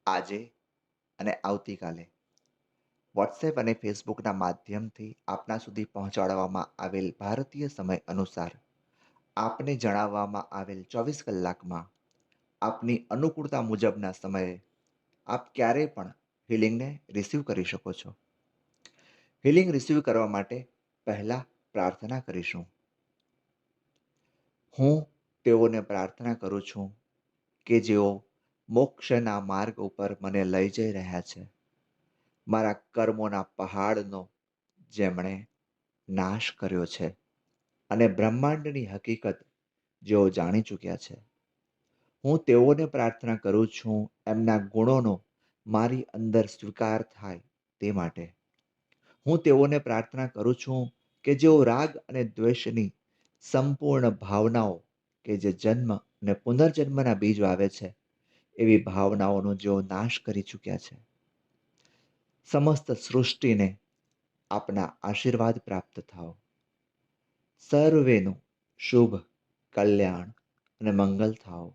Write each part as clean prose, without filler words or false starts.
આજે અને આવતીકાલે વોટ્સએપ અને ફેસબુકના માધ્યમથી આપના સુધી પહોંચાડવામાં આવેલ ભારતીય સમય અનુસાર આપને જણાવવામાં આવેલ 24 કલાકમાં આપની અનુકૂળતા મુજબના સમયે આપ ક્યારેય પણ હિલિંગને રિસીવ કરી શકો છો. હિલિંગ રિસીવ કરવા માટે પહેલાં પ્રાર્થના કરીશું. હું તેઓને પ્રાર્થના કરું છું કે જેઓ મોક્ષના માર્ગ ઉપર મને લઈ જઈ રહ્યા છે. મારા કર્મોના પહાડનો જેમણે નાશ કર્યો છે અને બ્રહ્માંડની હકીકત જેઓ જાણી ચૂક્યા છે. હું તેઓને પ્રાર્થના કરું છું એમના ગુણોનો મારી અંદર સ્વીકાર થાય તે માટે. હું તેઓને પ્રાર્થના કરું છું કે જેઓ રાગ અને દ્વેષની સંપૂર્ણ ભાવનાઓ કે જે જન્મ અને પુનર્જન્મના બીજ વાવે છે એવી ભાવનાઓનો જેઓ નાશ કરી ચૂક્યા છે. સમસ્ત સૃષ્ટિને આપના આશીર્વાદ પ્રાપ્ત થાઓ. સર્વેનું શુભ, કલ્યાણ અને મંગલ થાઓ.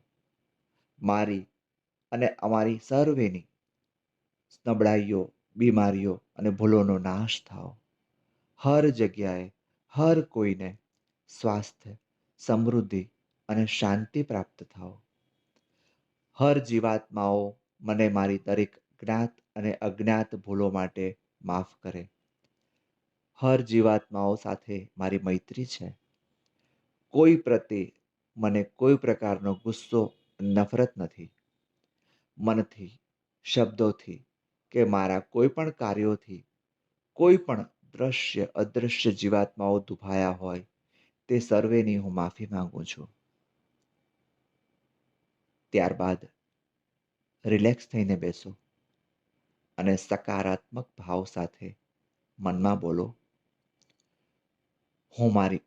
મારી અને અમારી સર્વેની નબળાઈઓ, બીમારીઓ અને ભૂલોનો નાશ થાઓ. હર જગ્યાએ હર કોઈને સ્વાસ્થ્ય, સમૃદ્ધિ અને શાંતિ પ્રાપ્ત થાઓ. હર જીવાત્માઓ મને મારી દરેક જ્ઞાત અને અજ્ઞાત ભૂલો માટે માફ કરે. હર જીવાત્માઓ સાથે મારી મૈત્રી છે. કોઈ પ્રત્યે મને કોઈ પ્રકારનો ગુસ્સો, નફરત નથી. મનથી, શબ્દોથી કે મારા કોઈ પણ કાર્યોથી કોઈ પણ દ્રશ્ય અદૃશ્ય જીવાત્માઓ દુભાયા હોય તે સર્વેની હું માફી માંગુ છું. ત્યારબાદ રિલેક્સ થઈને બેસો અને સકારાત્મક ભાવ સાથે મનમાં બોલો, હું મારી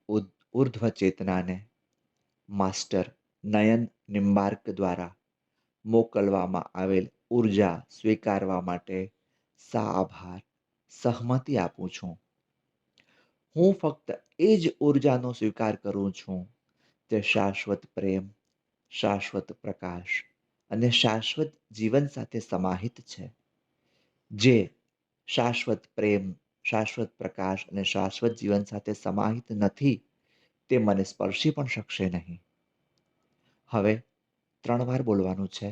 ઉર્ધ્વ ચેતનાને માસ્ટર નયન નિમ્બાર્ક દ્વારા મોકલવામાં આવેલ ઉર્જા સ્વીકારવા માટે આભાર, સહમતિ આપું છું. હું ફક્ત એ જ ઉર્જાનો સ્વીકાર કરું છું તે શાશ્વત પ્રેમ, શાશ્વત પ્રકાશ અને શાશ્વત જીવન સાથે સમાહિત છે. જે શાશ્વત પ્રેમ, શાશ્વત પ્રકાશ અને શાશ્વત જીવન સાથે સમાહિત નથી તે મને સ્પર્શી પણ શકશે નહીં. હવે 3 વાર બોલવાનું છે.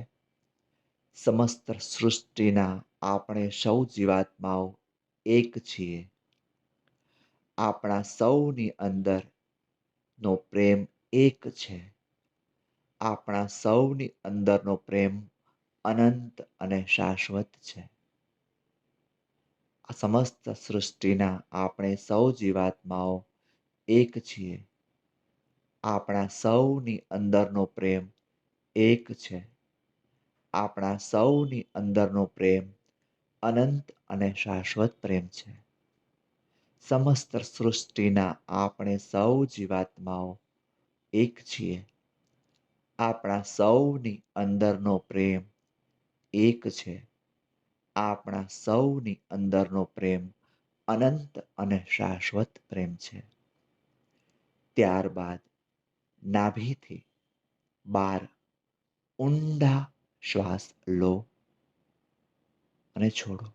સમસ્ત સૃષ્ટિના આપણે સૌ જીવાત્માઓ એક છીએ. આપણા સૌની અંદરનો પ્રેમ એક છે. આપણા સૌની અંદરનો પ્રેમ અનંત અને શાશ્વત છે. આ સમસ્ત સૃષ્ટિના આપણે સૌ જીવાત્માઓ એક છીએ. આપણા સૌની અંદરનો પ્રેમ એક છે. આપણા સૌની અંદરનો પ્રેમ અનંત અને શાશ્વત પ્રેમ છે. સમસ્ત સૃષ્ટિના આપણે સૌ જીવાત્માઓ એક છીએ. આપણા સૌની અંદરનો પ્રેમ એક છે. આપણા સૌની અંદરનો પ્રેમ અનંત અને શાશ્વત પ્રેમ છે. ત્યારબાદ નાભીથી 12 ઊંડા શ્વાસ લો અને છોડો.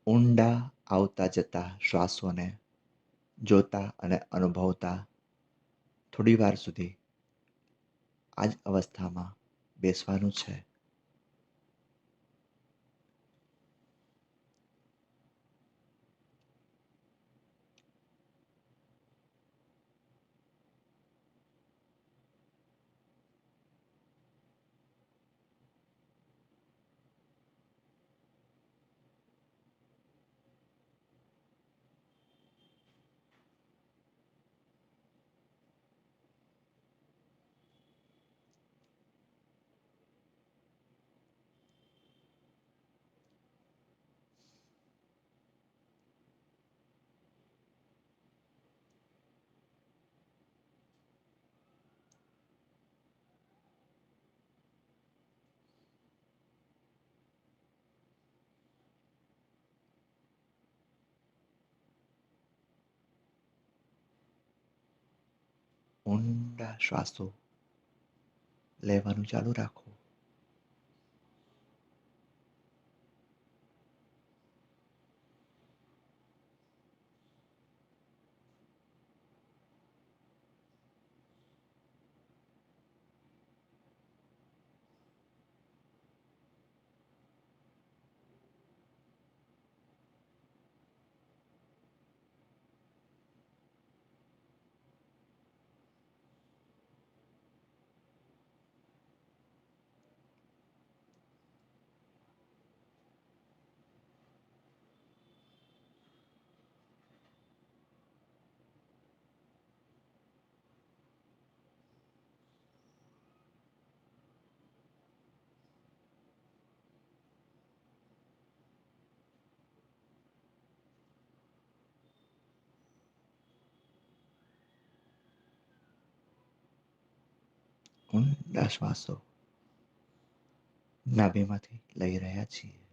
ઊંડા આવતા જતા શ્વાસોને જોતા અને અનુભવતા થોડી વાર સુધી આ જ અવસ્થામાં બેસવાનું છે. ઊંડા શ્વાસો લેવાનું ચાલુ રાખો. ઊંડા શ્વાસો નાભીમાંથી લઈ રહ્યા છીએ.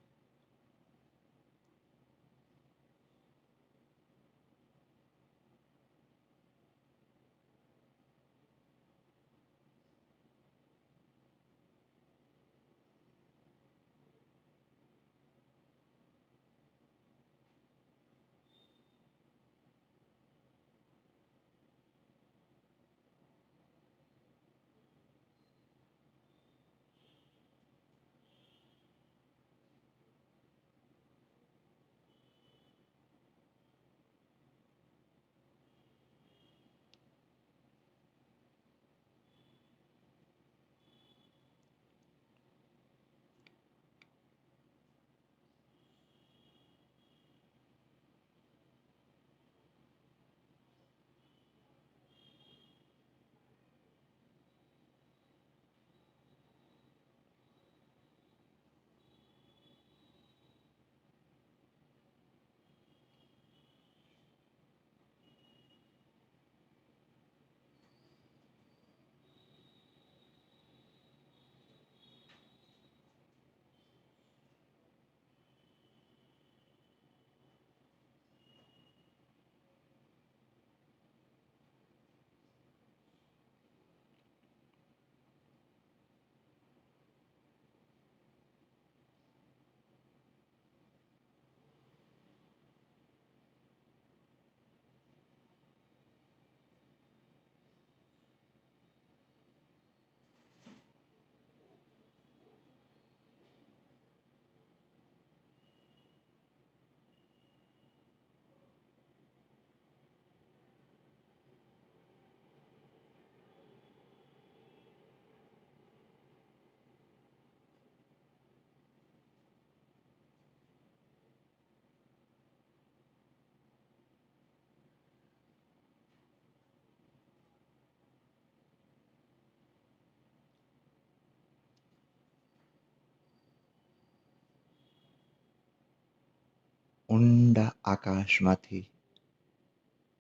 ઊંડા આકાશમાંથી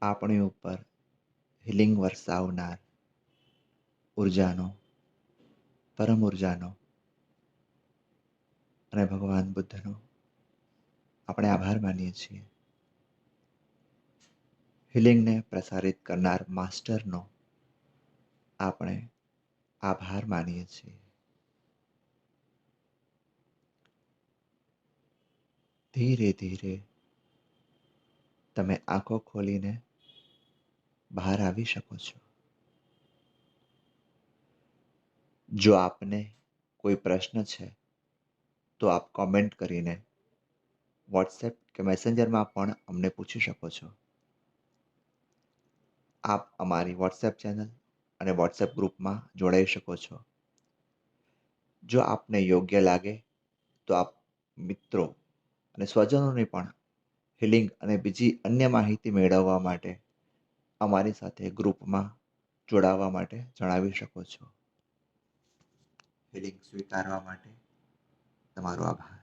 આપણી ઉપર હિલિંગ વરસાવનાર ઉર્જાનો, પરમ ઉર્જાનો અને ભગવાન બુદ્ધનો આપણે આભાર માનીએ છીએ. હિલિંગને પ્રસારિત કરનાર માસ્ટરનો આપણે આભાર માનીએ છીએ. ધીરે ધીરે તમે આંખો ખોલીને બહાર આવી શકો છો. જો આપને કોઈ પ્રશ્ન છે તો આપ કોમેન્ટ કરીને વોટ્સએપ કે મેસેન્જરમાં પણ અમને પૂછી શકો છો. આપ અમારી વોટ્સએપ ચેનલ અને વોટ્સએપ ગ્રુપમાં જોડાઈ શકો છો. જો આપને યોગ્ય લાગે તો આપ મિત્રો અને સ્વજનોને પણ હિલિંગ અને બીજી અન્ય માહિતી મેળવવા માટે અમારી સાથે ગ્રુપમાં જોડાવા માટે જણાવી શકો છો. હિલિંગ સ્વીકારવા માટે તમારો આભાર.